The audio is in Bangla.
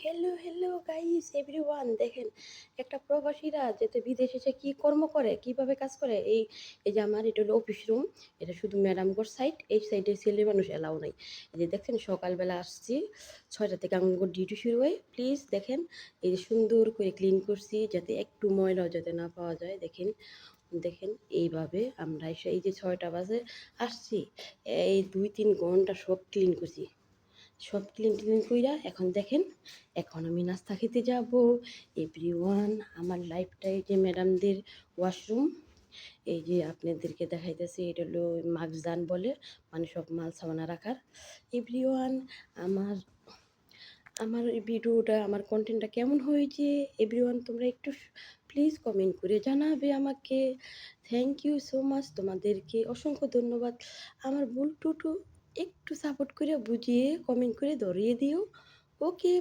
হ্যালো, হ্যালো গাইস এভরিওয়ান দেখেন একটা প্রবাসীরা যেতে বিদেশে এসে কি কর্ম করে, কিভাবে কাজ করে। এই যে আমার এটা হলো অফিস রুম, এটা শুধু ম্যাডামগর সাইড, এই সাইডে ছেলে মানুষ এলাও নাই। এই যে দেখছেন সকালবেলা আসছি 6টা থেকে আমার ডিউটি শুরু হয়। প্লিজ দেখেন এই যে সুন্দর করে ক্লিন করছি যাতে একটু ময়লাও যাতে না পাওয়া যায়। দেখেন দেখেন এইভাবে আমরা এসে এই যে 6টা বাজে আসছি, এই 2-3 ঘন্টা সব ক্লিন করছি, সব ক্লিন ক্লিন কইরা এখন দেখেন এখন আমি নাস্তা খেতে যাব। এভরিওয়ান আমার লাইফটাই যে ম্যাডামদের ওয়াশরুম, এই যে আপনাদেরকে দেখাইতেছি, এটা হলো মাখজান বলে, মানে সব মাল সামানা রাখার। এভরিওয়ান আমার আমার এই ভিডিওটা, আমার কন্টেন্টটা কেমন হয়েছে এভরিওয়ান তোমরা একটু প্লিজ কমেন্ট করে জানাবে আমাকে। থ্যাংক ইউ সো মাচ, তোমাদেরকে অসংখ্য ধন্যবাদ। আমার ভুল টুটু একটু সাপোর্ট করে বুঝিয়ে কমেন্ট করে ধরিয়ে দিও। ওকে।